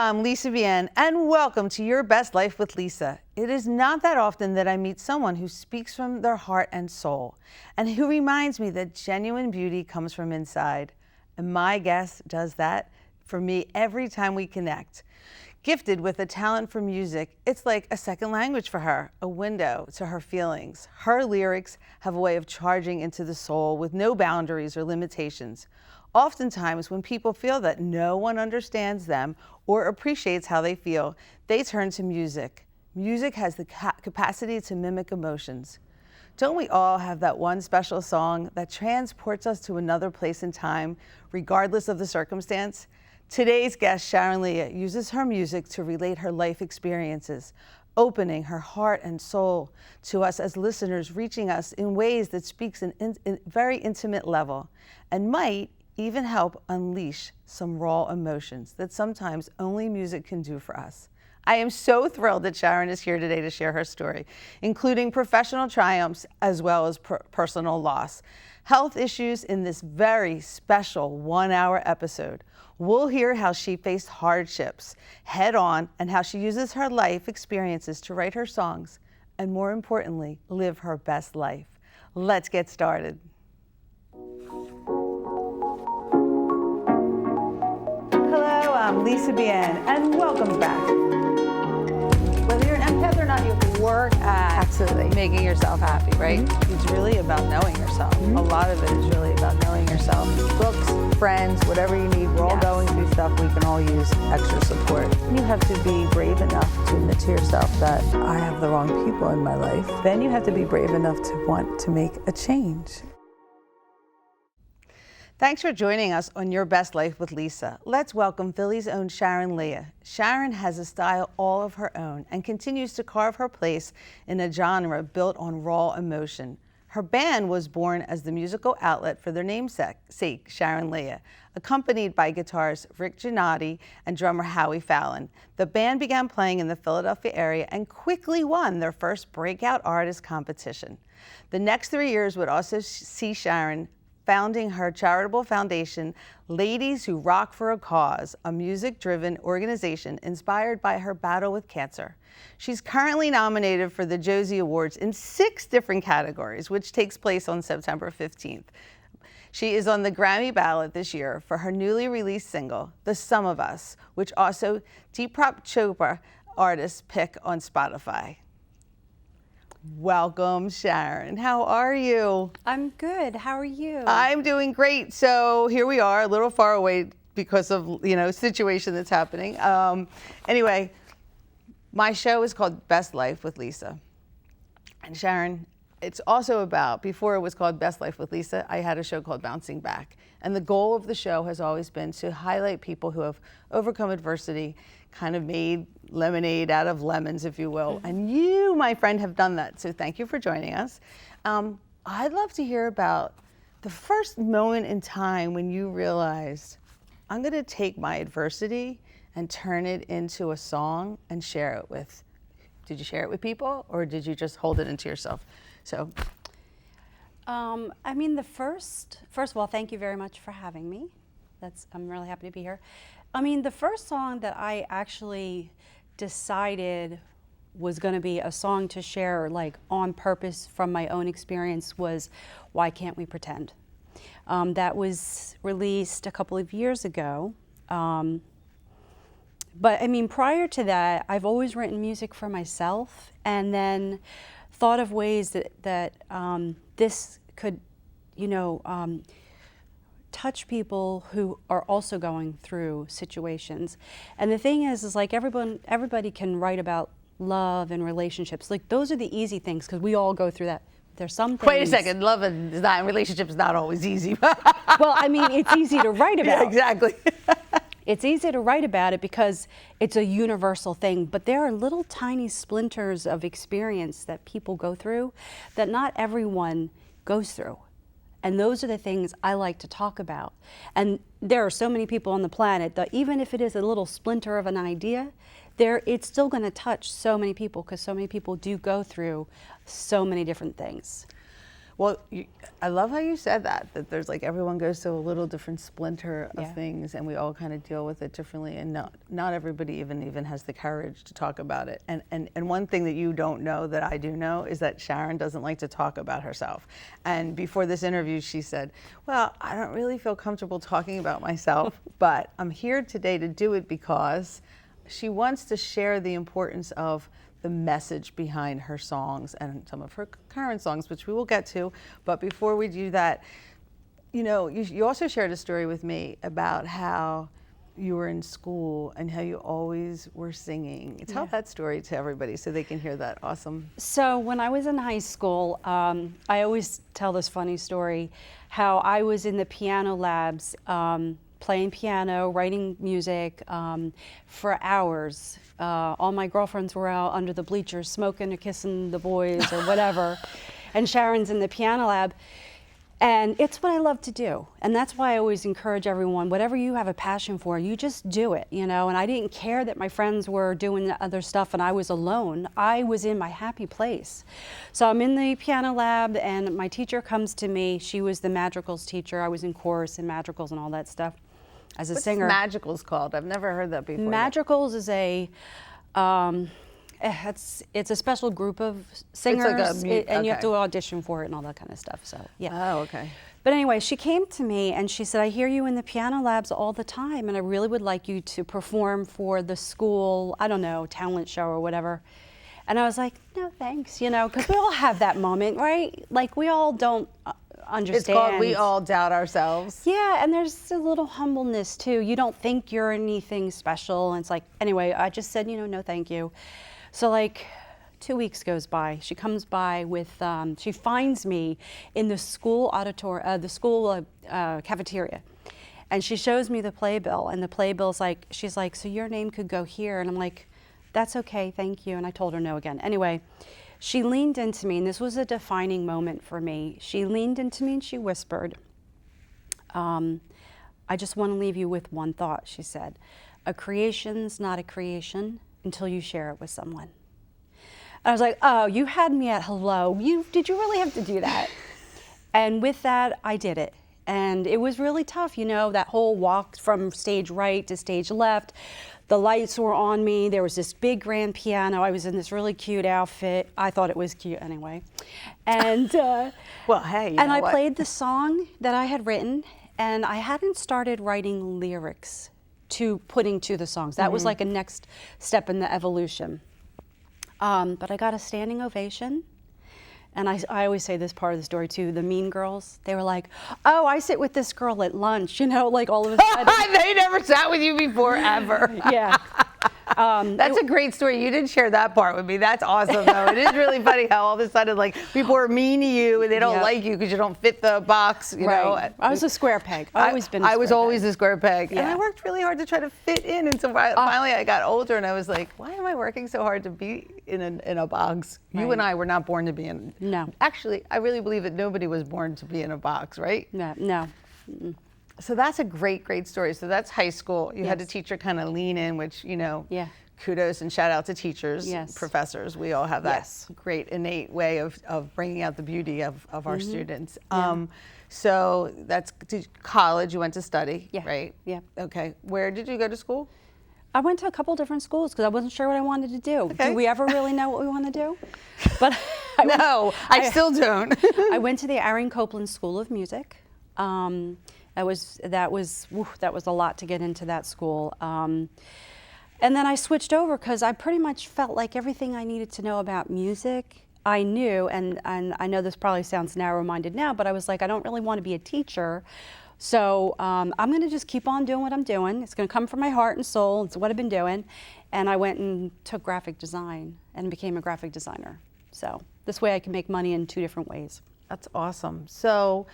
I'm Lisa Bien, and welcome to Your Best Life with Lisa. It is not that often that I meet someone who speaks from their heart and soul, and who reminds me that genuine beauty comes from inside. And my guest does that for me every time we connect. Gifted with a talent for music, it's like a second language for her, a window to her feelings. Her lyrics have a way of charging into the soul with no boundaries or limitations. Oftentimes, when people feel that no one understands them or appreciates how they feel, they turn to music. Music has the capacity to mimic emotions. Don't we all have that one special song that transports us to another place in time, regardless of the circumstance? Today's guest, Sharon Leah, uses her music to relate her life experiences, opening her heart and soul to us as listeners, reaching us in ways that speaks in very intimate level, and might even help unleash some raw emotions that sometimes only music can do for us. I am so thrilled that Sharon is here today to share her story, including professional triumphs as well as personal loss, health issues in this very special 1-hour episode. We'll hear how she faced hardships head on and how she uses her life experiences to write her songs and, more importantly, live her best life. Let's get started. Hello, I'm Lisa Bien, and welcome back. Whether you're an empath or not, you have to work at making yourself happy, right? Mm-hmm. It's really about knowing yourself. Mm-hmm. A lot of it is really about knowing yourself. Books, friends, whatever you need, we're all going through stuff. We can all use extra support. You have to be brave enough to admit to yourself that I have the wrong people in my life. Then you have to be brave enough to want to make a change. Thanks for joining us on Your Best Life with Lisa. Let's welcome Philly's own Sharon Leah. Sharon has a style all of her own and continues to carve her place in a genre built on raw emotion. Her band was born as the musical outlet for their namesake, Sharon Leah, accompanied by guitarist Rick Giannotti and drummer Howie Fallon. The band began playing in the Philadelphia area and quickly won their first breakout artist competition. The next 3 years would also see Sharon founding her charitable foundation, Ladies Who Rock for a Cause, a music-driven organization inspired by her battle with cancer. She's currently nominated for the Josie Awards in 6 different categories, which takes place on September 15th. She is on the Grammy ballot this year for her newly released single, The Sum of Us, which also Deepak Chopra artists pick on Spotify. Welcome, Sharon. How are you? I'm good. How are you? I'm doing great. So here we are, a little far away because of, situation that's happening. Anyway, my show is called Best Life with Lisa. And Sharon, it's also about, before it was called Best Life with Lisa, I had a show called Bouncing Back. And the goal of the show has always been to highlight people who have overcome adversity, kind of made lemonade out of lemons, if you will. Mm-hmm. And you, my friend, have done that. So thank you for joining us. I'd love to hear about the first moment in time when you realized, I'm going to take my adversity and turn it into a song and share it with. Did you share it with people, or did you just hold it into yourself? So. First of all, thank you very much for having me. I'm really happy to be here. The first song that I actually decided was going to be a song to share, like on purpose from my own experience, was Why Can't We Pretend? That was released a couple of years ago. But prior to that, I've always written music for myself, and then thought of ways that this could, touch people who are also going through situations. And the thing is like everybody can write about love and relationships. Like those are the easy things because we all go through that. There's some things. Wait a second, love and relationships is not always easy. Well, it's easy to write about. Yeah, exactly. It's easy to write about it because it's a universal thing, but there are little tiny splinters of experience that people go through that not everyone goes through. And those are the things I like to talk about. And there are so many people on the planet that even if it is a little splinter of an idea, it's still going to touch so many people because so many people do go through so many different things. Well, I love how you said that there's like everyone goes to a little different splinter of Yeah. things, and we all kind of deal with it differently, and not everybody even has the courage to talk about it. And one thing that you don't know that I do know is that Sharon doesn't like to talk about herself. And before this interview, she said, well, I don't really feel comfortable talking about myself, but I'm here today to do it because she wants to share the importance of the message behind her songs and some of her current songs, which we will get to. But before we do that, you also shared a story with me about how you were in school and how you always were singing. Tell that story to everybody so they can hear that. Awesome. So when I was in high school, I always tell this funny story, how I was in the piano labs, playing piano, writing music for hours. All my girlfriends were out under the bleachers smoking or kissing the boys or whatever. And Sharon's in the piano lab. And it's what I love to do. And that's why I always encourage everyone, whatever you have a passion for, you just do it, And I didn't care that my friends were doing other stuff and I was alone. I was in my happy place. So I'm in the piano lab and my teacher comes to me. She was the madrigals teacher. I was in chorus and madrigals and all that stuff as a singer. What's madrigals called? I've never heard that before. Madrigals is it's a special group of singers, and you have to audition for it and all that kind of stuff. So yeah. Oh, okay. But anyway, she came to me and she said, I hear you in the piano labs all the time, and I really would like you to perform for the school, I don't know, talent show or whatever. And I was like, no, thanks, because we all have that moment, right? Like we all don't understand. It's called we all doubt ourselves. Yeah, and there's a little humbleness too. You don't think you're anything special. And it's like, anyway, I just said, no, thank you. So like 2 weeks goes by. She comes by with, she finds me in the school cafeteria. And she shows me the playbill, and the playbill's like, she's like, so your name could go here. And I'm like, that's okay, thank you. And I told her no again. Anyway, she leaned into me, and this was a defining moment for me. She leaned into me and she whispered, I just want to leave you with one thought, she said. A creation's not a creation until you share it with someone. I was like, oh, you had me at hello. Did you really have to do that? And with that, I did it. And it was really tough, that whole walk from stage right to stage left. The lights were on me. There was this big grand piano. I was in this really cute outfit. I thought it was cute anyway. And well, hey, and I played the song that I had written, and I hadn't started writing lyrics to putting to the songs. That was like a next step in the evolution. But I got a standing ovation. And I always say this part of the story too, the mean girls, they were like, oh, I sit with this girl at lunch, like all of a sudden. They never sat with you before, ever. Yeah. That's a great story. You didn't share that part with me. That's awesome, though. It is really funny how all of a sudden, like, people are mean to you and they don't like you because you don't fit the box, you know. I was a square peg. I was always a square peg. Yeah. And I worked really hard to try to fit in until finally I got older and I was like, why am I working so hard to be in a box? Right. You and I were not born to be in. No. Actually, I really believe that nobody was born to be in a box, right? No. Mm-mm. So that's a great, great story. So that's high school. You had a teacher kind of lean in, which, kudos and shout out to teachers, professors. We all have that great innate way of bringing out the beauty of our students. So that's college. You went to study, right? Yeah. Okay. Where did you go to school? I went to a couple different schools because I wasn't sure what I wanted to do. Okay. Do we ever really know what we want to do? But I still don't. I went to the Aaron Copland School of Music. That was a lot to get into that school. And then I switched over because I pretty much felt like everything I needed to know about music, I knew, and I know this probably sounds narrow-minded now, but I was like, I don't really want to be a teacher. So I'm going to just keep on doing what I'm doing. It's going to come from my heart and soul. It's what I've been doing. And I went and took graphic design and became a graphic designer. So this way I can make money in 2 different ways. That's awesome. So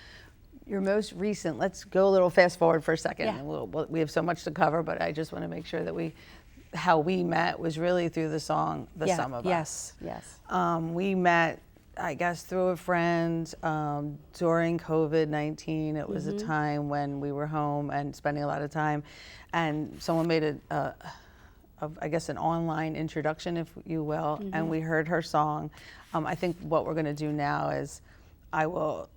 your most recent, let's go a little fast forward for a second. Yeah. We have so much to cover, but I just want to make sure that how we met was really through the song, The Sum of Us. Yes. We met, I guess, through a friend during COVID-19. It was a time when we were home and spending a lot of time, and someone made I guess an online introduction, if you will, and we heard her song. I think what we're going to do now is I will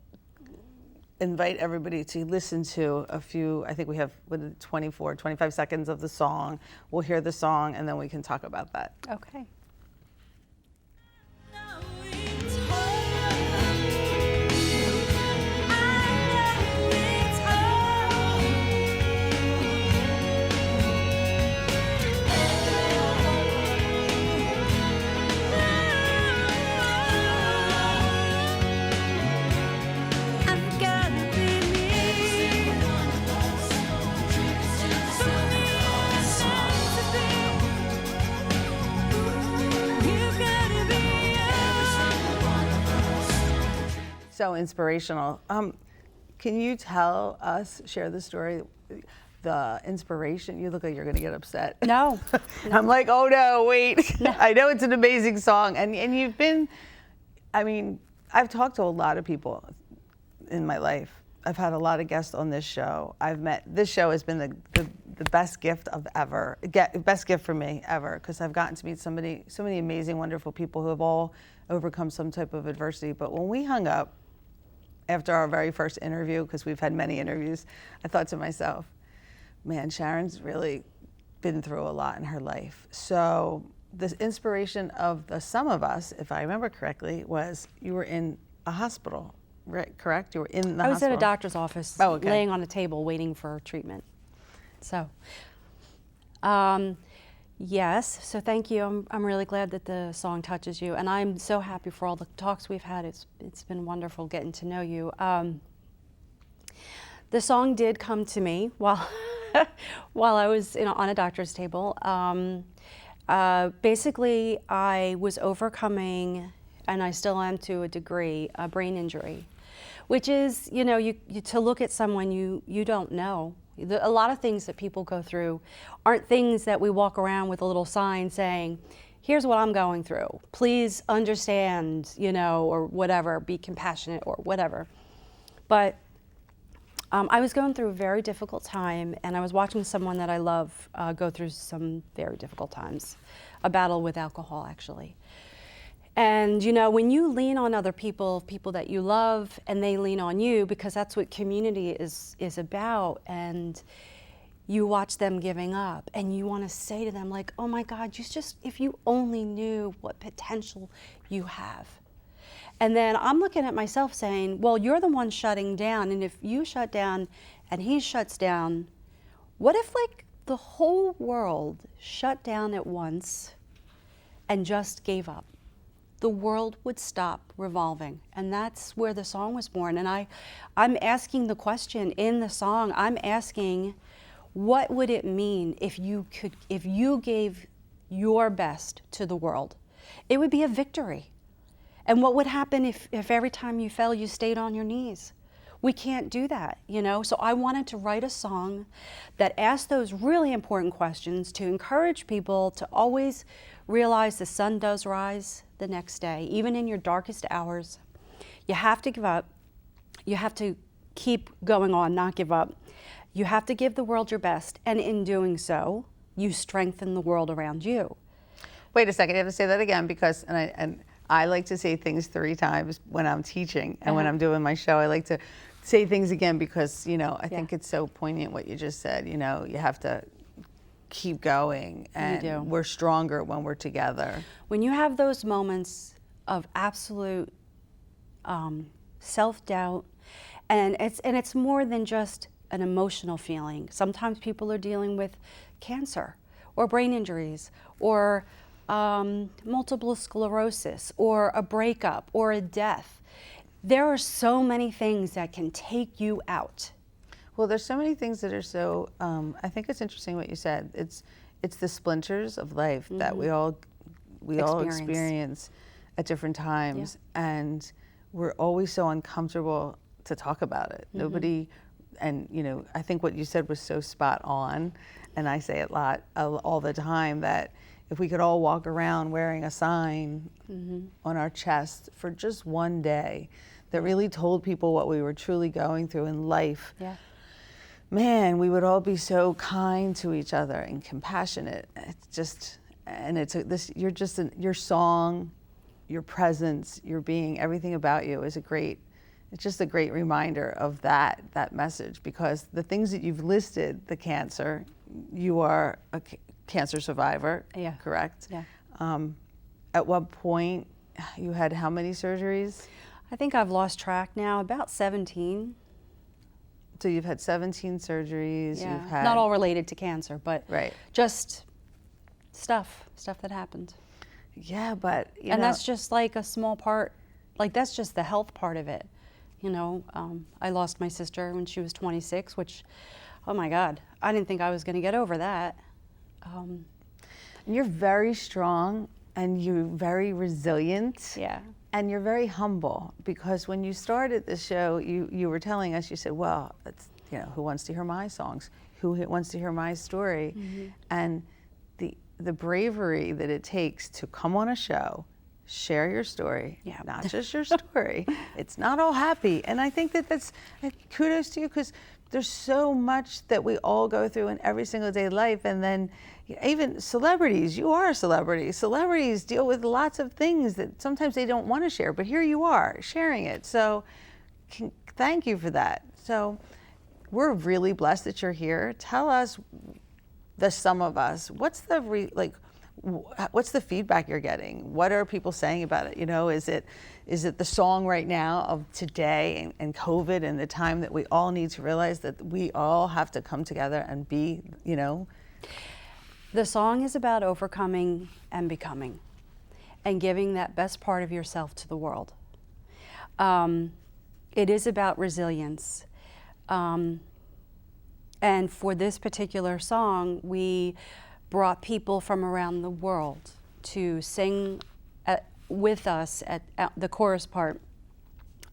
invite everybody to listen to a few, I think we have 24, 25 seconds of the song. We'll hear the song and then we can talk about that. Okay. So inspirational. Can you tell us, share the story, the inspiration? You look like you're going to get upset. No. I'm like, oh no, wait. No. I know it's an amazing song. And you've been, I mean, I've talked to a lot of people in my life. I've had a lot of guests on this show. This show has been the best gift of ever, best gift for me ever, because I've gotten to meet so many amazing, wonderful people who have all overcome some type of adversity. But when we hung up, after our very first interview, because we've had many interviews, I thought to myself, man, Sharon's really been through a lot in her life. So the inspiration of the Sum of Us, if I remember correctly, was you were in a hospital, right? Correct? You were in the hospital. I was at a doctor's office, laying on a table waiting for treatment. So, yes, so thank you. I'm really glad that the song touches you, and I'm so happy for all the talks we've had. It's been wonderful getting to know you. The song did come to me while while I was on a doctor's table. Basically, I was overcoming, and I still am to a degree, a brain injury, which is, you to look at someone you don't know. A lot of things that people go through aren't things that we walk around with a little sign saying, here's what I'm going through. Please understand, or whatever, be compassionate or whatever. But I was going through a very difficult time, and I was watching someone that I love go through some very difficult times, a battle with alcohol, actually. And when you lean on other people that you love, and they lean on you, because that's what community is about, and you watch them giving up, and you want to say to them, like, oh my God, if you only knew what potential you have. And then I'm looking at myself saying, well, you're the one shutting down, and if you shut down and he shuts down, what if like the whole world shut down at once and just gave up? The world would stop revolving. And that's where the song was born. And I'm asking the question in the song, I'm asking, what would it mean if you gave your best to the world? It would be a victory. And what would happen if every time you fell, you stayed on your knees? We can't do that, So I wanted to write a song that asked those really important questions to encourage people to always realize the sun does rise the next day, even in your darkest hours. You have to give up. You have to keep going on, not give up. You have to give the world your best, and in doing so, you strengthen the world around you. Wait a second, you have to say that again, because, and I like to say things 3 times when I'm teaching, and when I'm doing my show, I like to say things again because, I think it's so poignant what you just said. You have to keep going, and we're stronger when we're together. When you have those moments of absolute self-doubt, and it's more than just an emotional feeling. Sometimes people are dealing with cancer or brain injuries or multiple sclerosis or a breakup or a death. There are so many things that can take you out. Well, there's so many things that are so, I think it's interesting what you said. It's the splinters of life that we all experience at different times, and we're always so uncomfortable to talk about it. Nobody, and I think what you said was so spot on, and I say it all the time, that if we could all walk around wearing a sign on our chest for just one day that really told people what we were truly going through in life, man, we would all be so kind to each other and compassionate. It's just, and your song, your presence, your being, everything about you is a great it's just a great reminder of that message, because the things that you've listed, the cancer, you are a cancer survivor, Yeah. correct? Yeah. At what point you had how many surgeries? I think I've lost track now, about 17. So you've had 17 surgeries. Yeah. You've had Not all related to cancer, but right. just stuff that happened. Yeah, but you And know, that's just like a small part, like that's just the health part of it. You know, I lost my sister when she was 26, which, oh my God, I didn't think I was going to get over that. you're very strong and you're very resilient. Yeah. And you're very humble, because when you started the show, you were telling us, you said, well, it's, you know, who wants to hear my songs? Who wants to hear my story? Mm-hmm. And the bravery that it takes to come on a show, share your story, Yeah. not just your story. It's not all happy. And I think that's kudos to you, because there's so much that we all go through in every single day life. And then even celebrities, you are a celebrity. Celebrities deal with lots of things that sometimes they don't want to share, but here you are sharing it. So thank you for that. So we're really blessed that you're here. Tell us, the sum of us, what's the feedback you're getting? What are people saying about it? You know, is it the song right now of today and COVID and the time that we all need to realize that we all have to come together and be, you know? The song is about overcoming and becoming and giving that best part of yourself to the world. It is about resilience. And for this particular song, we brought people from around the world to sing with us at the chorus part.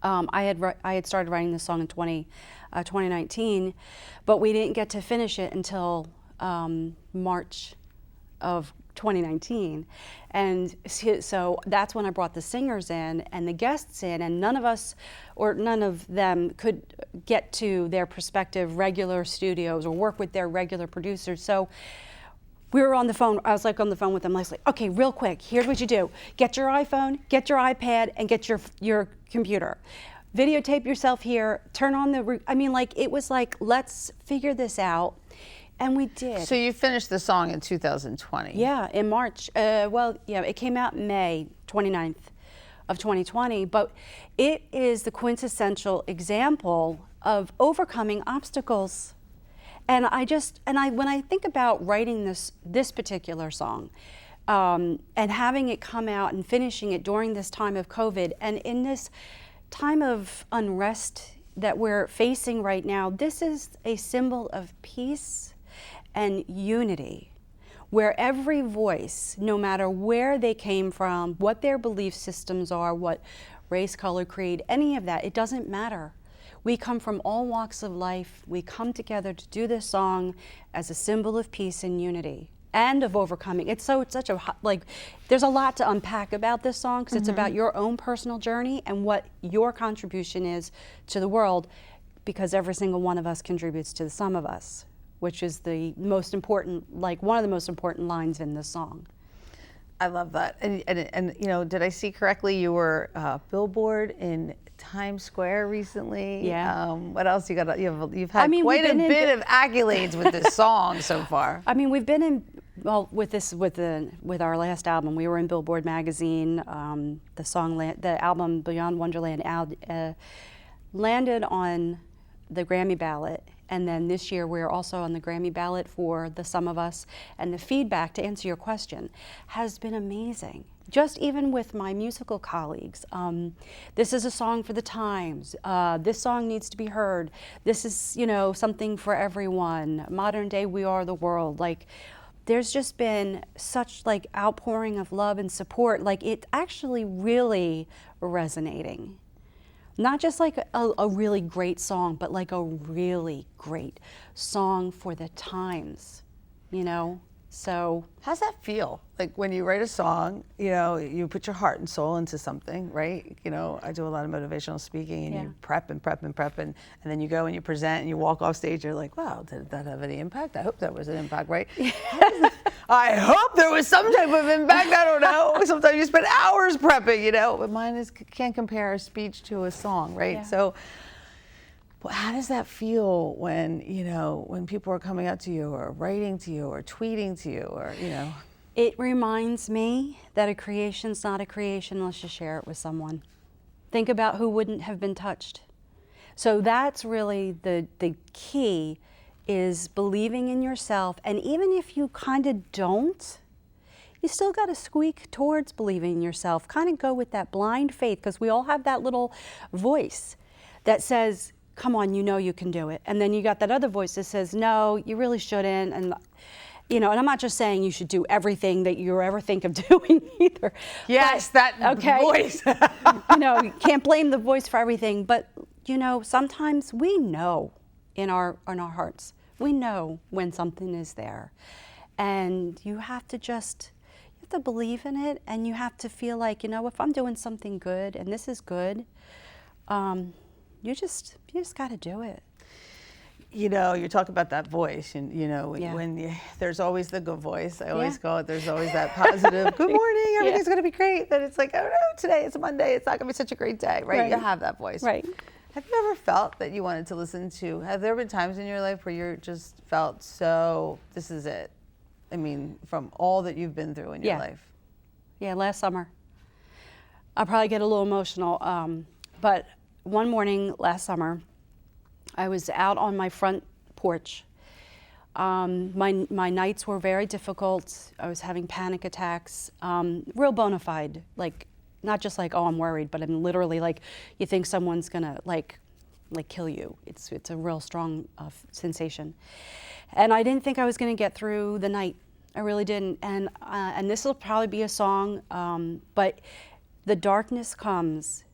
I had started writing this song in 2019, but we didn't get to finish it until March of 2019. And so that's when I brought the singers in and the guests in, and none of them could get to their prospective regular studios or work with their regular producers. So we were on the phone. I was like on the phone with them. I was like, okay, real quick, here's what you do. Get your iPhone, get your iPad, and get your computer. Videotape yourself here, turn on it was like, let's figure this out. And we did. So you finished the song in 2020. Yeah, in March. It came out May 29th of 2020, but it is the quintessential example of overcoming obstacles. And when I think about writing this particular song, and having it come out and finishing it during this time of COVID, and in this time of unrest that we're facing right now, this is a symbol of peace and unity, where every voice, no matter where they came from, what their belief systems are, what race, color, creed, any of that, it doesn't matter. We come from all walks of life. We come together to do this song as a symbol of peace and unity and of overcoming. It's such a, there's a lot to unpack about this song, because it's about your own personal journey and what your contribution is to the world, because every single one of us contributes to the sum of us, which is the most important, one of the most important lines in this song. I love that. And you know, did I see correctly? You were Billboard in Times Square recently. Yeah. What else you got? You've had quite a bit of accolades with this song so far. I mean, we've been in, with our last album, we were in Billboard magazine. The album Beyond Wonderland landed on the Grammy ballot. And then this year we're also on the Grammy ballot for The Sum of Us. And the feedback, to answer your question, has been amazing. Just even with my musical colleagues. This is a song for the times. This song needs to be heard. This is, something for everyone. Modern day, we are the world. There's just been such outpouring of love and support. It's actually really resonating. Not just a really great song, but a really great song for the times, So how's that feel? When you write a song, you put your heart and soul into something, right? I do a lot of motivational speaking, and you prep and then you go and you present and you walk off stage. You're like, wow, did that have any impact? I hope that was an impact, right? I hope there was some type of impact. I don't know. Sometimes you spend hours prepping, you know, but mine can't compare a speech to a song, right? Yeah. So how does that feel when, you know, when people are coming up to you or writing to you or tweeting to you or, you know? It reminds me that a creation's not a creation unless you share it with someone. Think about who wouldn't have been touched. So that's really the key, is believing in yourself. And even if you kind of don't, you still got to squeak towards believing in yourself. Kind of go with that blind faith, because we all have that little voice that says, come on, you know you can do it. And then you got that other voice that says, no, you really shouldn't. And you know, and I'm not just saying you should do everything that you ever think of doing either. Yes, but, that voice. You know, you can't blame the voice for everything, but you know, sometimes we know in our hearts, we know when something is there. And you have to believe in it, and you have to feel like, you know, if I'm doing something good and this is good, you just got to do it. You know, you talk about that voice, and you know, Yeah. there's always the good voice. I always call it. There's always that positive. Good morning. Everything's gonna be great. Then it's like, oh no, today it's a Monday. It's not gonna be such a great day, right? You have that voice. Right. Have you ever felt that you wanted to listen to? Have there been times in your life where you just felt so, this is it? I mean, from all that you've been through in your life. Yeah, last summer. I'll probably get a little emotional, but one morning last summer, I was out on my front porch. My nights were very difficult. I was having panic attacks, real bona fide, like not just like, oh, I'm worried, but I'm literally like, you think someone's gonna like kill you. It's a real strong sensation. And I didn't think I was gonna get through the night. I really didn't. And this will probably be a song, but the darkness comes.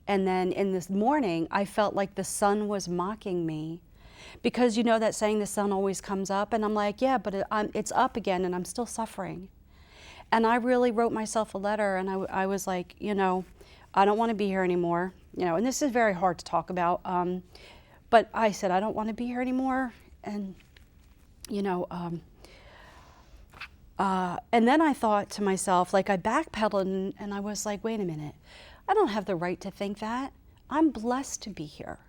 And then in this morning, I felt like the sun was mocking me, because you know that saying, the sun always comes up, and I'm like, yeah, but it's up again, and I'm still suffering. And I really wrote myself a letter, and I was like, you know, I don't want to be here anymore. You know, and this is very hard to talk about, but I said, I don't want to be here anymore. And, you know, and then I thought to myself, like I backpedaled, and I was like, wait a minute. I don't have the right to think that. I'm blessed to be here.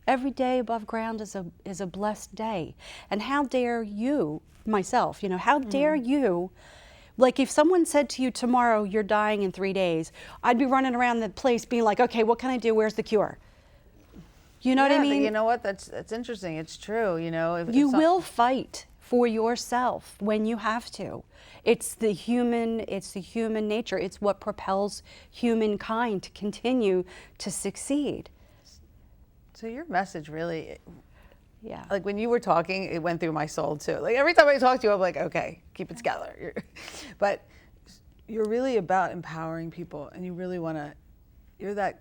Every day above ground is a blessed day. And how dare you, myself, you know, how dare you, like if someone said to you tomorrow, you're dying in 3 days, I'd be running around the place being like, okay, what can I do? Where's the cure? You know what I mean? You know what? That's interesting. It's true. You know, you will fight for yourself when you have to. It's the human nature. It's what propels humankind to continue to succeed. So your message really, yeah. Like when you were talking, it went through my soul too. Like every time I talk to you, I'm like, okay, keep it together. But you're really about empowering people, and you really want to. You're that.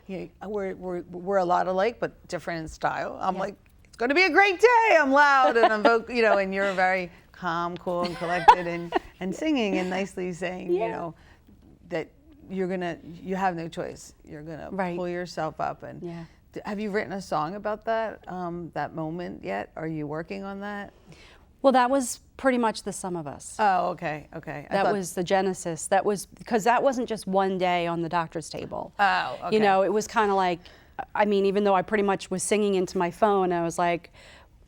You know, we're a lot alike, but different in style. I'm like, it's going to be a great day. I'm loud and I'm you know, and you're very calm, cool, and collected, and singing and nicely saying, you know, that you have no choice. You're gonna pull yourself up. And have you written a song about that that moment yet? Are you working on that? Well, that was pretty much The Sum of Us. Oh, okay. That was the genesis. That was because that wasn't just one day on the doctor's table. Oh, okay. You know, it was kind of like, I mean, even though I pretty much was singing into my phone, I was like,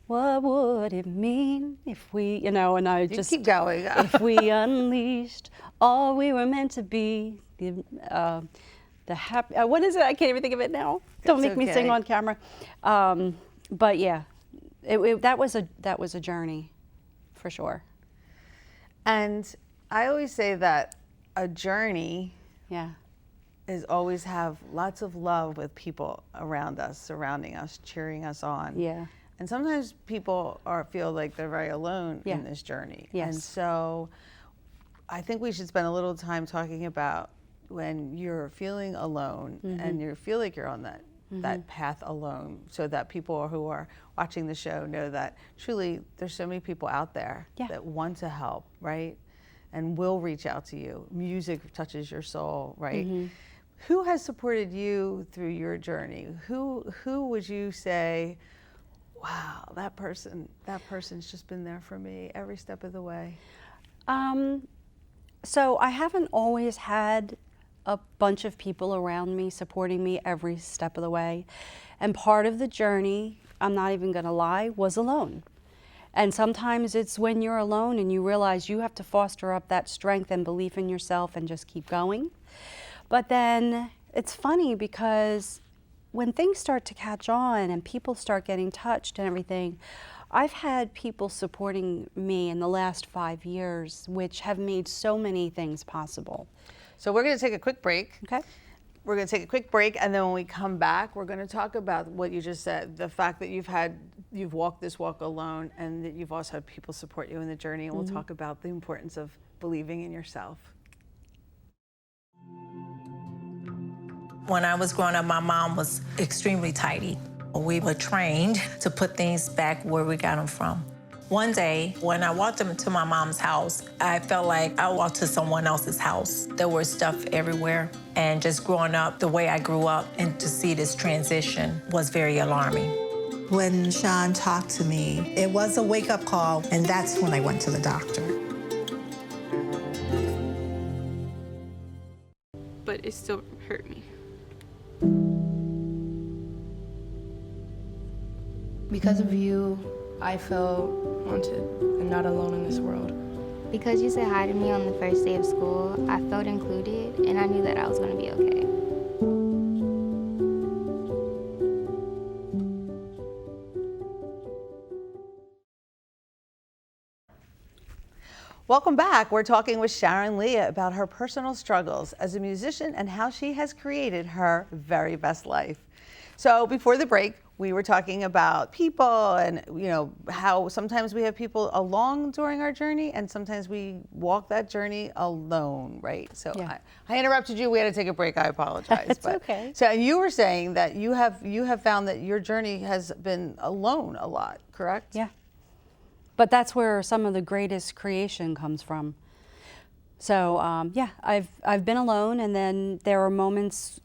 what would it mean if we, you know, and I just keep going. If we unleashed all we were meant to be, the happy. What is it? I can't even think of it now. Don't make me sing on camera. But yeah, that was a journey, for sure. And I always say that a journey. Is always have lots of love with people around us, surrounding us, cheering us on. Yeah. And sometimes people feel like they're very alone in this journey. Yes. And so I think we should spend a little time talking about when you're feeling alone and you feel like you're on that path alone, so that people who are watching the show know that truly there's so many people out there that want to help, right? And will reach out to you. Music touches your soul, right? Who has supported you through your journey? Who would you say, wow, person's just been there for me every step of the way. So I haven't always had a bunch of people around me supporting me every step of the way. And part of the journey, I'm not even gonna lie, was alone. And sometimes it's when you're alone and you realize you have to foster up that strength and belief in yourself and just keep going. But then it's funny because when things start to catch on and people start getting touched and everything, I've had people supporting me in the last 5 years, which have made so many things possible. So we're going to take a quick break. Okay. We're going to take a quick break, and then when we come back, we're going to talk about what you just said, the fact that you've walked this walk alone, and that you've also had people support you in the journey, and we'll talk about the importance of believing in yourself. When I was growing up, my mom was extremely tidy. We were trained to put things back where we got them from. One day, when I walked into my mom's house, I felt like I walked to someone else's house. There was stuff everywhere, and just growing up the way I grew up and to see this transition was very alarming. When Sharon talked to me, it was a wake-up call, and that's when I went to the doctor. But it still hurt me. Because of you, I felt wanted and not alone in this world. Because you said hi to me on the first day of school, I felt included, and I knew that I was going to be okay. Welcome back. We're talking with Sharon Leah about her personal struggles as a musician and how she has created her very best life. So before the break, we were talking about people and, you know, how sometimes we have people along during our journey and sometimes we walk that journey alone, right? So Yeah. I interrupted you. We had to take a break. I apologize. It's okay. So and you were saying that you have found that your journey has been alone a lot, correct? Yeah. But that's where some of the greatest creation comes from. So yeah, I've been alone, and then there are moments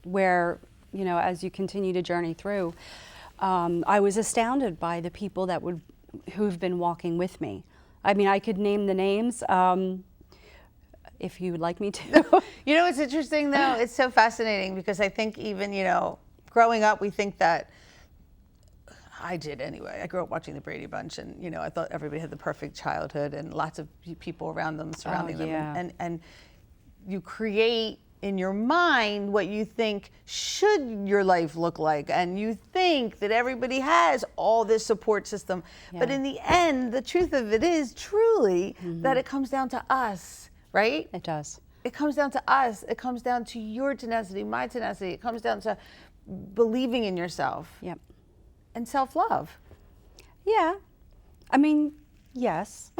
where, you know, as you continue to journey through, I was astounded by the people who've been walking with me. I mean, I could name the names if you would like me to. You know, it's interesting though. It's so fascinating because I think even, you know, growing up, we think that. I did anyway. I grew up watching the Brady Bunch, and you know, I thought everybody had the perfect childhood and lots of people around them, surrounding them, and you create in your mind what you think should your life look like, and you think that everybody has all this support system, but in the end, the truth of it is truly that it comes down to us, right? It does. It comes down to us. It comes down to your tenacity, my tenacity. It comes down to believing in yourself. Yep. And self-love. Yeah, I mean, yes.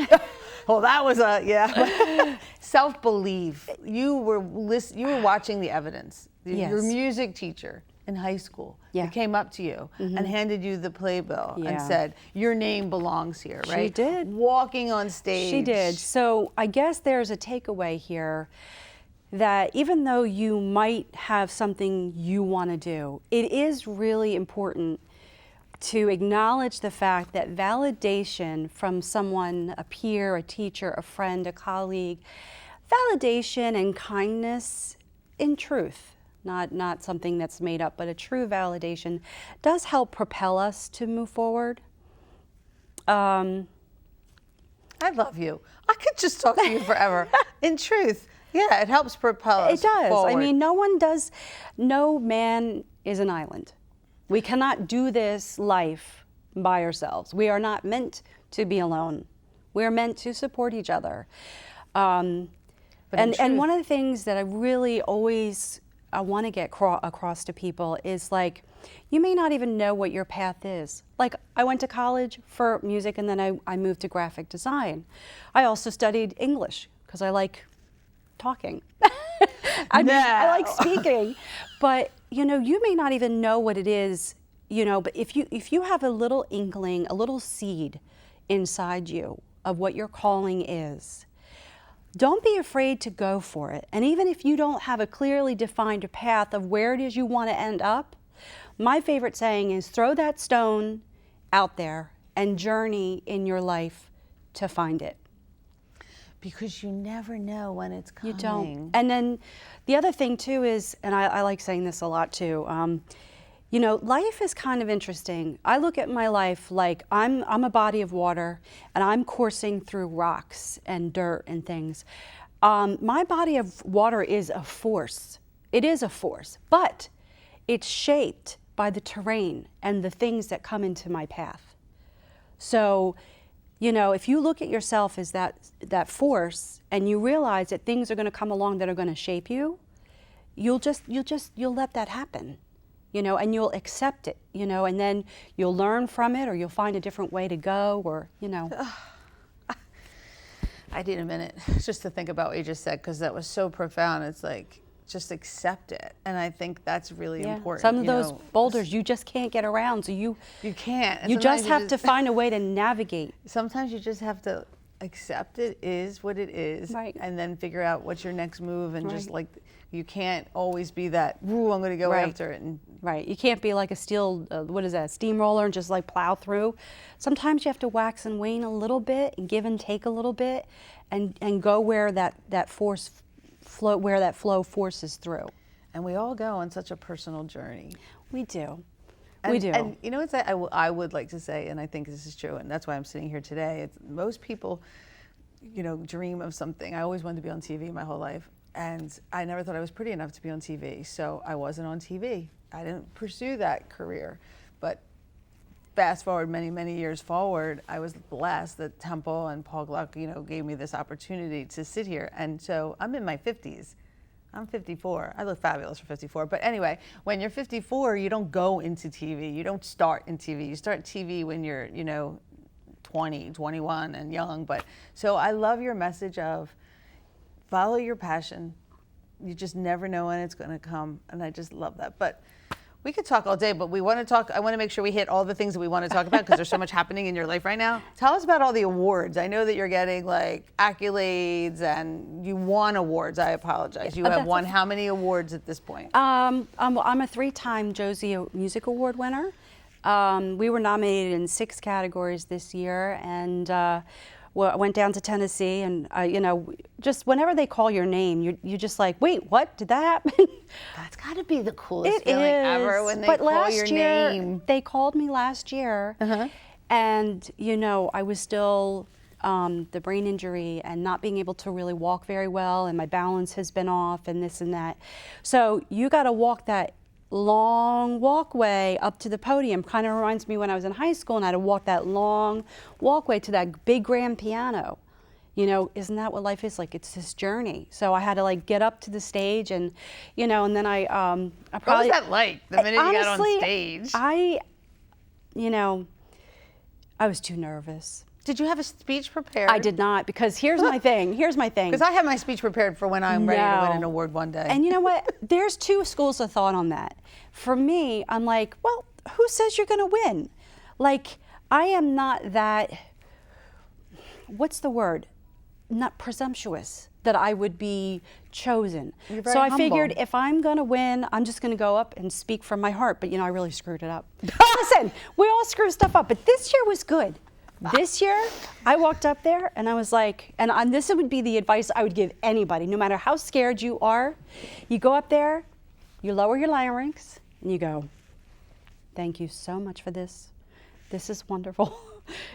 Well, that was self-belief. You were watching the evidence. Yes. Your music teacher in high school who came up to you and handed you the playbill and said, your name belongs here, right? She did. Walking on stage. She did. So I guess there's a takeaway here that even though you might have something you want to do, it is really important to acknowledge the fact that validation from someone, a peer, a teacher, a friend, a colleague, validation and kindness in truth, not something that's made up, but a true validation does help propel us to move forward. I love you. I could just talk to you forever. In truth, yeah, it helps propel us forward. It does. Forward. I mean, no man is an island. We cannot do this life by ourselves. We are not meant to be alone. We are meant to support each other. And one of the things that I really always want to get across to people is, like, you may not even know what your path is. Like, I went to college for music, and then I moved to graphic design. I also studied English because I like talking. I like speaking, but you know, you may not even know what it is, you know, but if you have a little inkling, a little seed inside you of what your calling is, don't be afraid to go for it. And even if you don't have a clearly defined path of where it is you want to end up, my favorite saying is throw that stone out there and journey in your life to find it. Because you never know when it's coming. You don't. And then the other thing too is, and I like saying this a lot too, you know, life is kind of interesting. I look at my life like I'm a body of water and I'm coursing through rocks and dirt and things. My body of water is a force. It is a force, but it's shaped by the terrain and the things that come into my path. So, you know, if you look at yourself as that force and you realize that things are going to come along that are going to shape you, you'll let that happen, you know, and you'll accept it, you know, and then you'll learn from it, or you'll find a different way to go, or, you know. I need a minute just to think about what you just said, because that was so profound. It's like, just accept it. And I think that's really important. Some of those boulders you just can't get around, so you can't. And you just have to find a way to navigate. Sometimes you just have to accept it is what it is, right, and then figure out what's your next move, and just like, you can't always be that, ooh, I'm going to go after it. And you can't be like a steamroller and just like plow through. Sometimes you have to wax and wane a little bit and give and take a little bit, and go where that flow forces through. And we all go on such a personal journey. We do. We do. And you know what I would like to say, and I think this is true, and that's why I'm sitting here today. It's, most people, you know, dream of something. I always wanted to be on TV my whole life, and I never thought I was pretty enough to be on TV, so I wasn't on TV. I didn't pursue that career. But fast forward many years forward, I was blessed that Temple and Paul Gluck, you know, gave me this opportunity to sit here. And so I'm in my 50s. I'm 54. I look fabulous for 54. But anyway, when you're 54, you don't go into TV. You don't start in TV. You start TV when you're, you know, 20, 21 and young. But so I love your message of follow your passion. You just never know when it's going to come. And I just love that. But we could talk all day, but we want to talk. I want to make sure we hit all the things that we want to talk about, because there's so much happening in your life right now. Tell us about all the awards. I know that you're getting like accolades and you won awards. I apologize. You have won how many awards at this point? I'm a 3-time Josie Music Award winner. We were nominated in 6 categories this year, and went down to Tennessee, and you know, just whenever they call your name, you just like, wait, what? Did that happen? That's got to be the coolest feeling ever when they call your name. They called me last year, and you know, I was still the brain injury and not being able to really walk very well, and my balance has been off, and this and that. So you got to walk that long walkway up to the podium. Kind of reminds me when I was in high school and I had to walk that long walkway to that big grand piano. You know, isn't that what life is like? It's this journey. So I had to like get up to the stage, and you know, and then I probably. What was that like the minute you got on stage? You know, I was too nervous. Did you have a speech prepared? I did not, because here's my thing. Because I have my speech prepared for when I'm ready to win an award one day. And you know what? There's 2 schools of thought on that. For me, I'm like, well, who says you're going to win? Like, I am not that, what's the word? Not presumptuous that I would be chosen. You're very so I humble. figured if I'm going to win, I'm just going to go up and speak from my heart. But, you know, I really screwed it up. Listen, we all screw stuff up, but this year was good. This year, I walked up there and I was like, and this would be the advice I would give anybody, no matter how scared you are. You go up there, you lower your larynx, and you go, thank you so much for this. This is wonderful.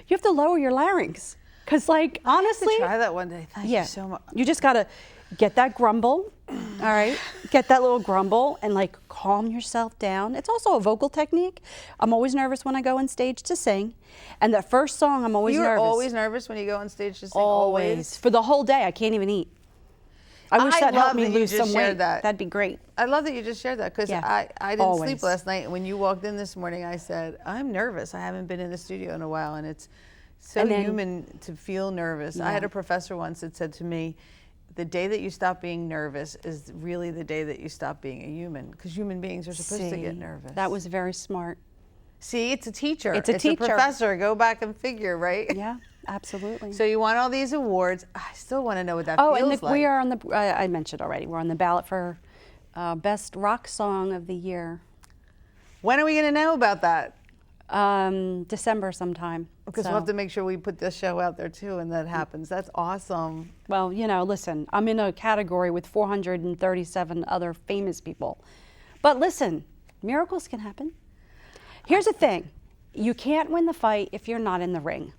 You have to lower your larynx. Because, like, honestly. I have to try that one day. Thank you so much. You just got to get that grumble, all right? Get that little grumble and, like, calm yourself down. It's also a vocal technique. I'm always nervous when I go on stage to sing. And the first song, I'm always nervous. You're always nervous when you go on stage to sing? Always. For the whole day, I can't even eat. I wish that helped me lose some weight. That'd be great. I love that you just shared that, because I didn't sleep last night. And when you walked in this morning, I said, I'm nervous. I haven't been in the studio in a while, and it's so human to feel nervous. Yeah. I had a professor once that said to me, the day that you stop being nervous is really the day that you stop being a human, because human beings are supposed to get nervous. That was very smart. See, it's a teacher. It's a teacher. A professor. Go back and figure, right? Yeah, absolutely. So you won all these awards. I still want to know what that feels like. We are on the, I mentioned already, we're on the ballot for Best Rock Song of the Year. When are we going to know about that? December sometime. Because we'll have to make sure we put this show out there too, and that happens. That's awesome. Well, you know, listen, I'm in a category with 437 other famous people. But listen, miracles can happen. Here's the thing. You can't win the fight if you're not in the ring.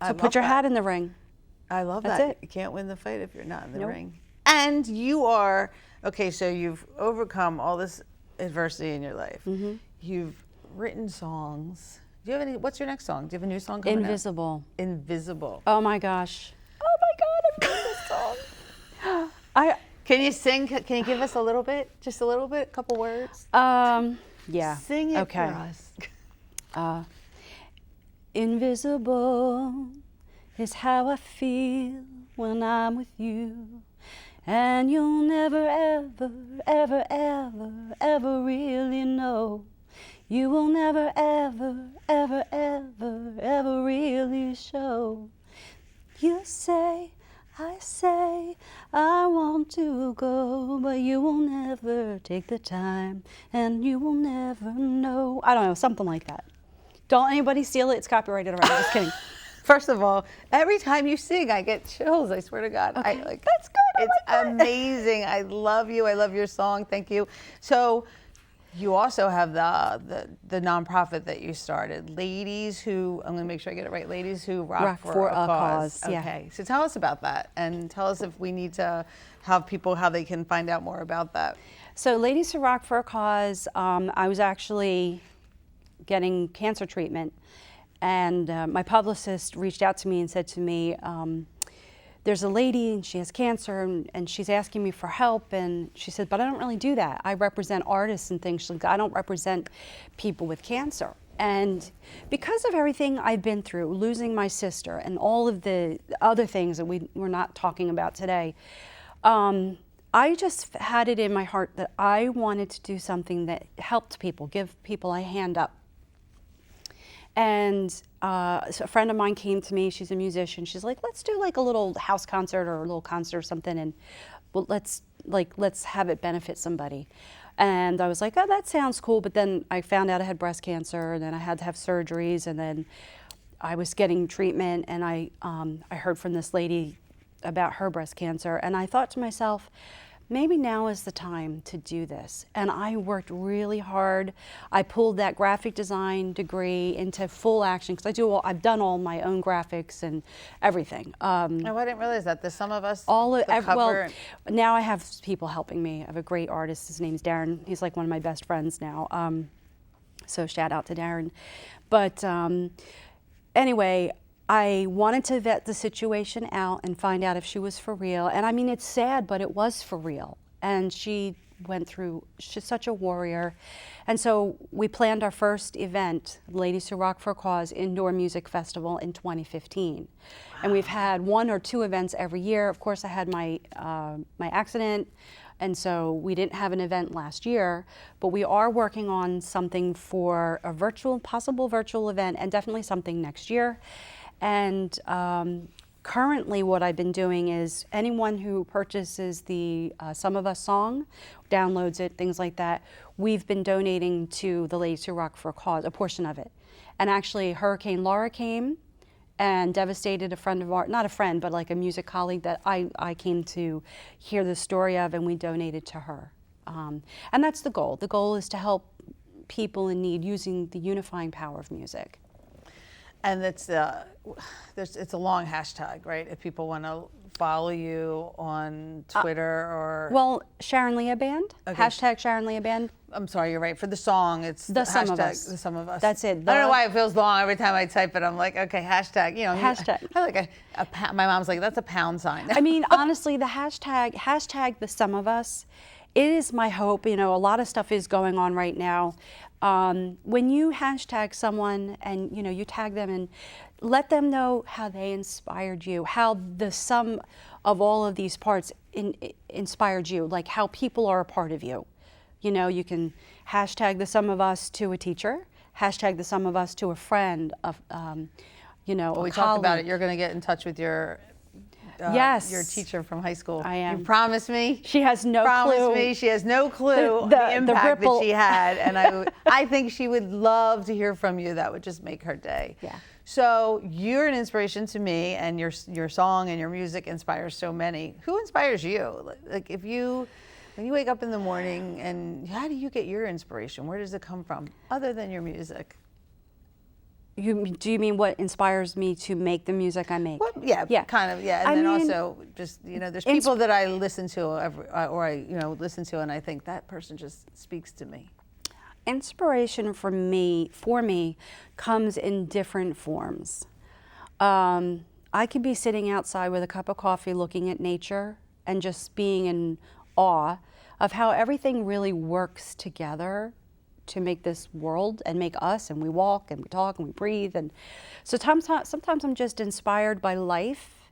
So put your hat in the ring. I love That's that. it. You can't win the fight if you're not in the Nope. ring. And you are, okay, so you've overcome all this adversity in your life. Mm-hmm. You've written songs. Do you have any, what's your next song? Do you have a new song coming out? Invisible. Invisible. Oh my gosh. Oh my God, I've written this song. Can you sing? Can you give us a little bit? Just a little bit? A couple words? Yeah. Sing it Okay. for us. Invisible is how I feel when I'm with you. And you'll never, ever, ever, ever, ever really know. You will never, ever, ever, ever, ever really show. You say, I say, I want to go, but you will never take the time, and you will never know. I don't know, something like that. Don't anybody steal it. It's copyrighted already. Just kidding. First of all, every time you sing, I get chills. I swear to God. Okay. That's good. It's amazing. I love you. I love your song. Thank you. So, you also have the nonprofit that you started, Ladies Who, I'm going to make sure I get it right, Ladies Who Rock for a Cause. Yeah. Okay, so tell us about that, and tell us if we need to have people, how they can find out more about that. So Ladies Who Rock for a Cause, I was actually getting cancer treatment, and my publicist reached out to me and said to me, there's a lady and she has cancer and she's asking me for help, and she said, but I don't really do that. I represent artists and things. She's like, I don't represent people with cancer. And because of everything I've been through, losing my sister and all of the other things that we're not talking about today, I just had it in my heart that I wanted to do something that helped people, give people a hand up. And so a friend of mine came to me, she's a musician, she's like, let's do like a little house concert or a little concert or something, and well, let's have it benefit somebody. And I was like, oh, that sounds cool, but then I found out I had breast cancer, and then I had to have surgeries, and then I was getting treatment, and I heard from this lady about her breast cancer, and I thought to myself, maybe now is the time to do this. And I worked really hard. I pulled that graphic design degree into full action, because I've done all my own graphics and everything. Oh, I didn't realize that. There's some of us. Well, now I have people helping me. I have a great artist. His name's Darren. He's like one of my best friends now. So shout out to Darren. But anyway, I wanted to vet the situation out and find out if she was for real. And I mean, it's sad, but it was for real. And she's such a warrior. And so we planned our first event, Ladies Who Rock for a Cause Indoor Music Festival in 2015. Wow. And we've had 1 or 2 events every year. Of course, I had my accident, and so we didn't have an event last year, but we are working on something for a possible virtual event, and definitely something next year. And currently what I've been doing is anyone who purchases the Some of Us song, downloads it, things like that, we've been donating to the Ladies Who Rock for a Cause, a portion of it. And actually Hurricane Laura came and devastated a friend of ours, not a friend, but like a music colleague that I came to hear the story of, and we donated to her. And that's the goal. The goal is to help people in need using the unifying power of music. And it's a long hashtag, right? If people want to follow you on Twitter or... Well, Sharon Leah Band, Okay. Hashtag Sharon Leah Band. I'm sorry, you're right. For the song, it's The Some of hashtag, Us. The Some of Us. That's it. I don't know why it feels long every time I type it. I'm like, okay, hashtag, you know. Hashtag. I like my mom's like, that's a pound sign. I mean, honestly, the hashtag The Some of Us, it is my hope. You know, a lot of stuff is going on right now. When you hashtag someone and, you know, you tag them and let them know how they inspired you, how the sum of all of these parts inspired you, like how people are a part of you. You know, you can hashtag The Some of Us to a teacher, hashtag The Some of Us to a friend, of, you know, Well, a we colleague. talked about it. You're going to get in touch with your Yes. your teacher from high school. I am. You promised me. She has no Promise clue. me she has no clue the impact that she had, and I think she would love to hear from you. That would just make her day. Yeah. So you're an inspiration to me, and your song and your music inspires so many. Who inspires you? Like when you wake up in the morning, and how do you get your inspiration? Where does it come from, other than your music? Do you mean what inspires me to make the music I make? Well, yeah, kind of, yeah. And I then mean, also, just, there's people that I listen to, or I listen to, and I think that person just speaks to me. Inspiration for me comes in different forms. I could be sitting outside with a cup of coffee looking at nature and just being in awe of how everything really works together to make this world and make us, and we walk and we talk and we breathe. And so sometimes I'm just inspired by life.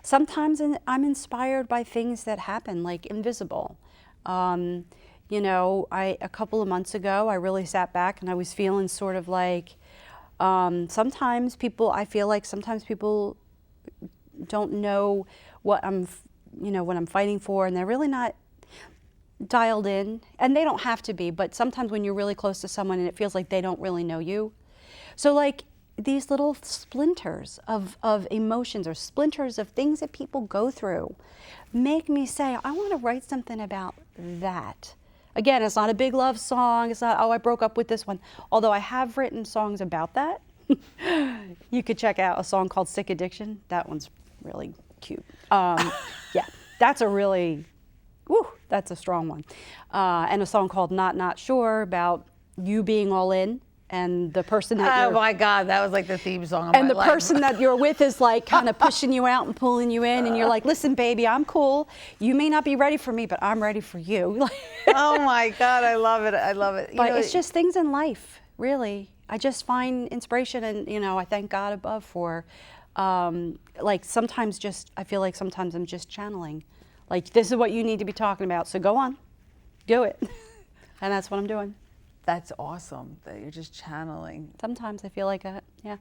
Sometimes I'm inspired by things that happen, like invisible. A couple of months ago, I really sat back and I was feeling sort of like, sometimes people don't know what I'm fighting for, and they're really not dialed in, and they don't have to be, but sometimes when you're really close to someone and it feels like they don't really know you. So like these little splinters of emotions or splinters of things that people go through make me say, I want to write something about that. Again, it's not a big love song. It's not, oh, I broke up with this one. Although I have written songs about that. You could check out a song called Sick Addiction. That one's really cute. Yeah, that's a really, that's a strong one. And a song called Not Sure, about you being all in and the person that Oh my God, that was like the theme song of and my the life. person that you're with is like kind of pushing you out and pulling you in, and you're like, listen, baby, I'm cool. You may not be ready for me, but I'm ready for you. Oh my God, I love it. I love it. But it's just things in life, really. I just find inspiration, and I thank God above for, like sometimes I feel like sometimes I'm just channeling. Like, this is what you need to be talking about, so go on, do it. And that's what I'm doing. That's awesome that you're just channeling. Sometimes I feel like that, yeah.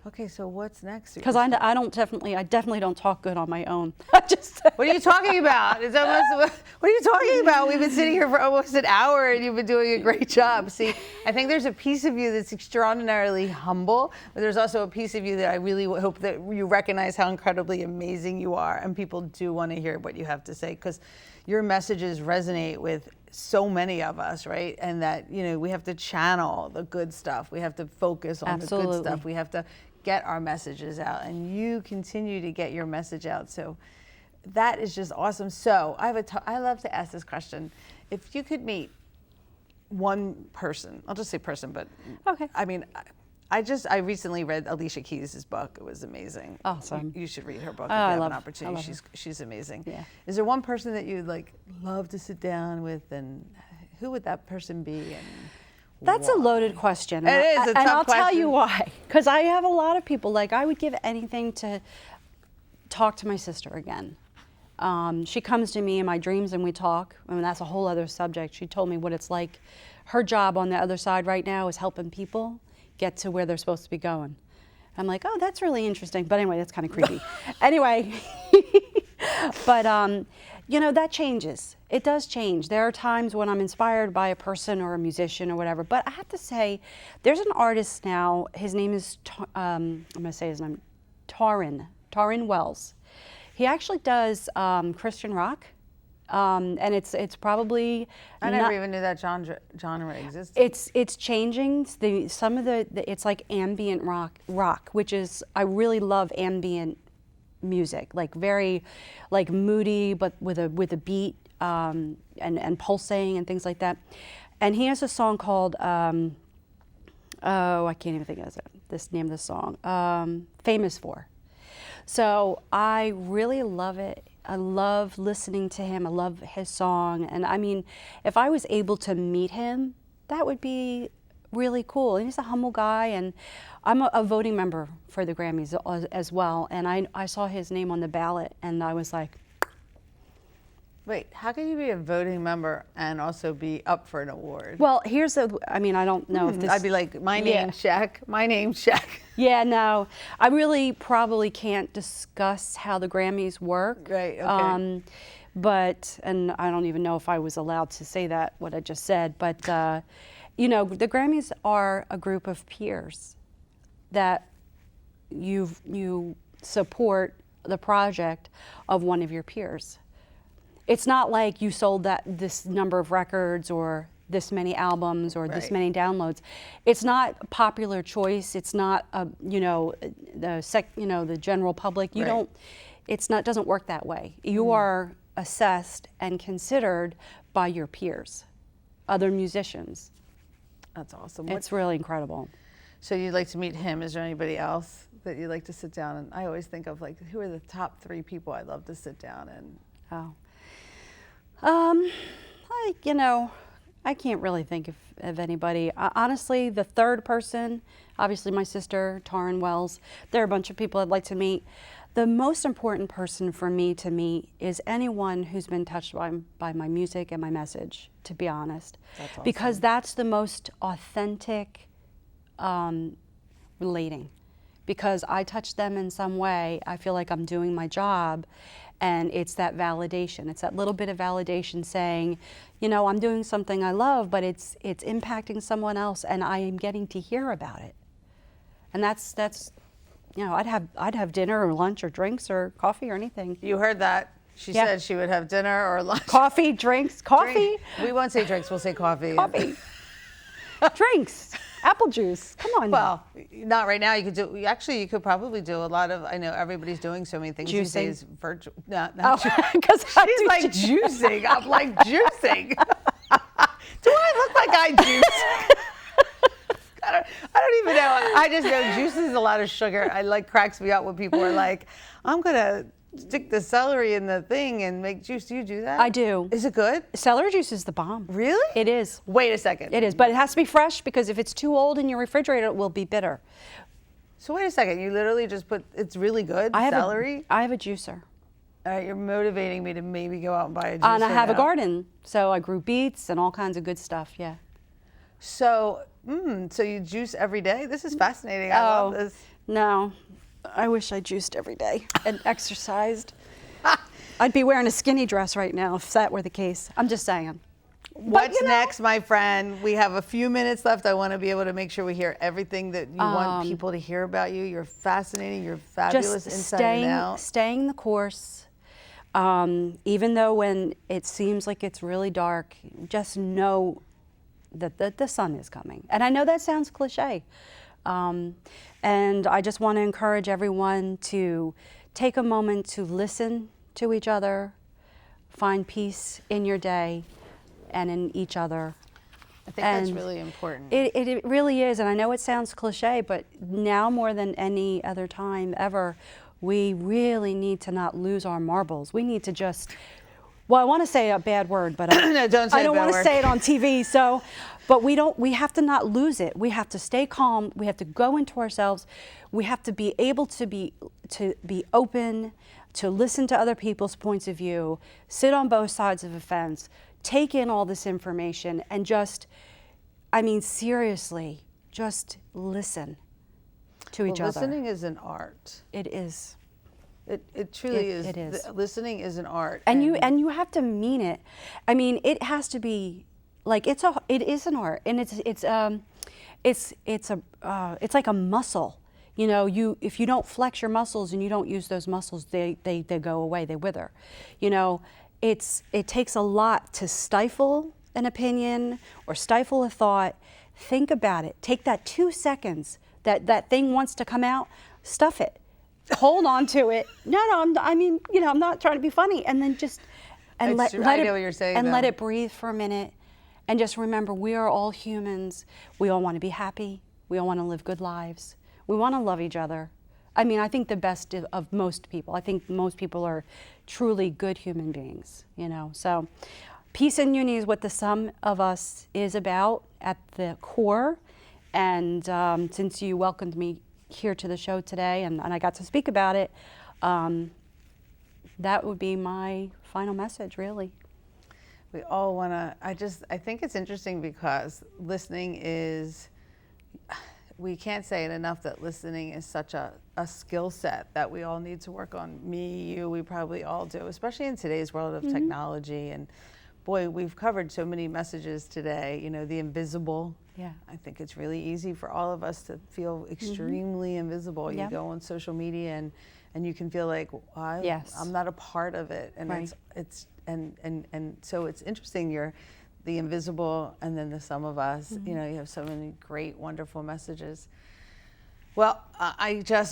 Okay, so what's next? Because I definitely don't talk good on my own. What are you talking about? What are you talking about? We've been sitting here for almost an hour and you've been doing a great job. See, I think there's a piece of you that's extraordinarily humble, but there's also a piece of you that I really hope that you recognize how incredibly amazing you are, and people do want to hear what you have to say, because your messages resonate with so many of us, right? And that, we have to channel the good stuff. We have to focus on the good stuff. We have to get our messages out, and you continue to get your message out. So that is just awesome. So I love to ask this question. If you could meet one person, I'll just say person, but okay. I mean, I recently read Alicia Keys' book. It was amazing. Awesome. You should read her book if you have an opportunity. I love her. She's amazing. Yeah. Is there one person that you'd love to sit down with, and who would that person be? And that's why? A loaded question. It is a tough and I'll question. tell you why. Because I have a lot of people, I would give anything to talk to my sister again. She comes to me in my dreams and we talk. I mean, that's a whole other subject. She told me what it's like. Her job on the other side right now is helping people get to where they're supposed to be going. I'm like, oh, that's really interesting. But anyway, that's kind of creepy. Anyway, but that changes. It does change. There are times when I'm inspired by a person or a musician or whatever. But I have to say, there's an artist now. His name is, I'm going to say his name, Tauren Wells. He actually does Christian rock. And it's probably I never even knew that genre existed. It's changing. Some of the it's like ambient rock, which is, I really love ambient music, like very moody, but with a beat and pulsing and things like that. And he has a song called I can't even think of this name of the song, Famous For. So I really love it. I love listening to him. I love his song. And I mean, if I was able to meet him, that would be really cool. And he's a humble guy, and I'm a voting member for the Grammys as well. And I saw his name on the ballot, and I was like, Wait, how can you be a voting member and also be up for an award? Well, here's the, I mean, I don't know if this. I'd be like, my Yeah. name check, my name check. Yeah, no, I really probably can't discuss how the Grammys work. Right, okay. But, and I don't even know if I was allowed to say that, what I just said, but, you know, the Grammys are a group of peers that you support the project of one of your peers. It's not like you sold this number of records or this many albums or this Right. many downloads. It's not popular choice. It's not you know, the general public. You Right. don't. It's not. Doesn't work that way. You are assessed and considered by your peers, other musicians. That's awesome. It's really incredible. So you'd like to meet him? Is there anybody else that you'd like to sit down? And I always think of like, who are the top 3 people I'd love to sit down and. Oh. You know, I can't really think of anybody. Honestly, the third person, obviously my sister, Taryn Wells, there are a bunch of people I'd like to meet. The most important person for me to meet is anyone who's been touched by my music and my message, to be honest. That's awesome. Because that's the most authentic relating. Because I touch them in some way, I feel like I'm doing my job, and it's that validation. It's that little bit of validation saying, you know, I'm doing something I love, but it's impacting someone else, and I am getting to hear about it. And that's you know, I'd have dinner or lunch or drinks or coffee or anything. You heard that? She Yeah. said she would have dinner or lunch. Coffee, drinks, coffee, Drink. We won't say drinks. We'll say coffee. coffee, drinks, apple juice. Come on. Well, not right now. You could do. Actually, you could probably do a lot of. I know everybody's doing so many things these Juicing. days. Virtual. No, Oh, not juicing. because She's like juicing. I'm like juicing. Do I look like I juice? I don't even know. I just know juice is a lot of sugar. I like cracks me up when people are like, I'm gonna stick the celery in the thing and make juice. Do you do that? I do. Is it good? Celery juice is the bomb. Really? It is. Wait a second. It is, but it has to be fresh because if it's too old in your refrigerator, it will be bitter. So wait a second. You literally just put. It's really good. I have Celery. I have a juicer. All right, you're motivating me to maybe go out and buy a juicer. And I have a now. garden, so I grew beets and all kinds of good stuff. Yeah. So, so you juice every day? This is fascinating. I love this. No, I wish I juiced every day and exercised. I'd be wearing a skinny dress right now if that were the case. I'm just saying. What's next, my friend? We have a few minutes left. I want to be able to make sure we hear everything that you want people to hear about you. You're fascinating. You're fabulous Just inside and out. staying the course. Even though when it seems like it's really dark, just know that the sun is coming. And I know that sounds cliche. And I just want to encourage everyone to take a moment to listen to each other, find peace in your day and in each other. I think that's really important. It really is, and I know it sounds cliche, but now more than any other time ever, we really need to not lose our marbles. We need to just, well, I want to say a bad word, but No, don't say I don't a bad want to word. say it on TV. So, but we have to not lose it. We have to stay calm. We have to go into ourselves. We have to be able to be open, to listen to other people's points of view, sit on both sides of a fence, take in all this information, and just, I mean, seriously, just listen to each other. Listening is an art. It is. It truly is. It is. Listening is an art. And you have to mean it. I mean, it has to be like it is an art, and it's like a muscle. You know, if you don't flex your muscles and you don't use those muscles, they go away, they wither. You know, it takes a lot to stifle an opinion or stifle a thought. Think about it. Take that 2 seconds that thing wants to come out, stuff it. Hold on to it. No, I mean, you know, I'm not trying to be funny. And then just let I it, know what you're saying, and though. let it breathe for a minute. And just remember, we are all humans. We all want to be happy. We all want to live good lives. We want to love each other. I mean, I think the best of most people. I think most people are truly good human beings, you know. So peace and unity is what the sum of us is about at the core. And since you welcomed me here to the show today and I got to speak about it, that would be my final message, really. We all want to, I think it's interesting because listening is, we can't say it enough that listening is such a skill set that we all need to work on. Me, you, we probably all do, especially in today's world of technology. And boy, we've covered so many messages today, you know, the invisible. Yeah. I think it's really easy for all of us to feel extremely invisible. You go on social media and you can feel like, well, I'm not a part of it. And so it's interesting, you're the invisible and then the sum of us. You know, you have so many great, wonderful messages. Well,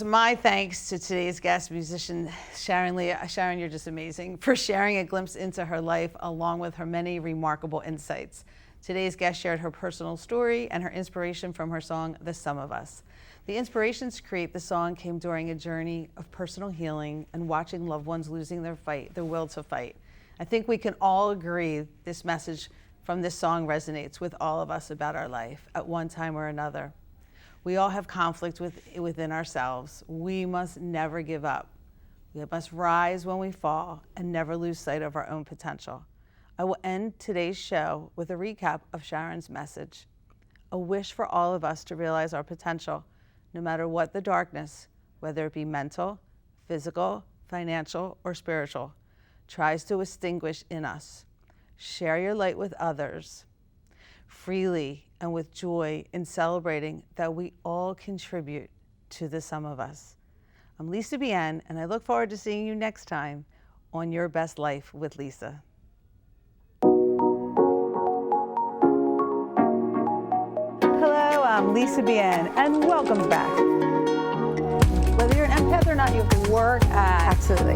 my thanks to today's guest musician, Sharon Lee. Sharon, you're just amazing for sharing a glimpse into her life along with her many remarkable insights. Today's guest shared her personal story and her inspiration from her song, The Sum of Us. The inspirations to create the song came during a journey of personal healing and watching loved ones losing their will to fight. I think we can all agree this message from this song resonates with all of us about our life at one time or another. We all have conflict within ourselves. We must never give up. We must rise when we fall and never lose sight of our own potential. I will end today's show with a recap of Sharon's message. A wish for all of us to realize our potential, no matter what the darkness, whether it be mental, physical, financial, or spiritual, tries to extinguish in us. Share your light with others freely and with joy in celebrating that we all contribute to the sum of us. I'm Lisa Bien, and I look forward to seeing you next time on Your Best Life with Lisa. Hello, I'm Lisa Bien, and welcome back. Whether you're an empath or not, you have to work at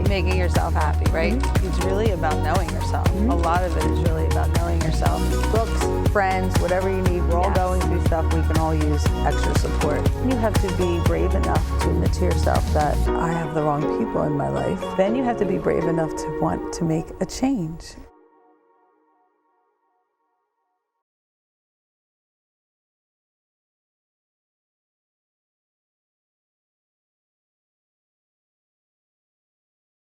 making yourself happy, right? It's really about knowing yourself. A lot of it is really about knowing yourself. Books, friends, whatever you need. We're all going through stuff. We can all use extra support. You have to be brave enough to admit to yourself that I have the wrong people in my life. Then you have to be brave enough to want to make a change.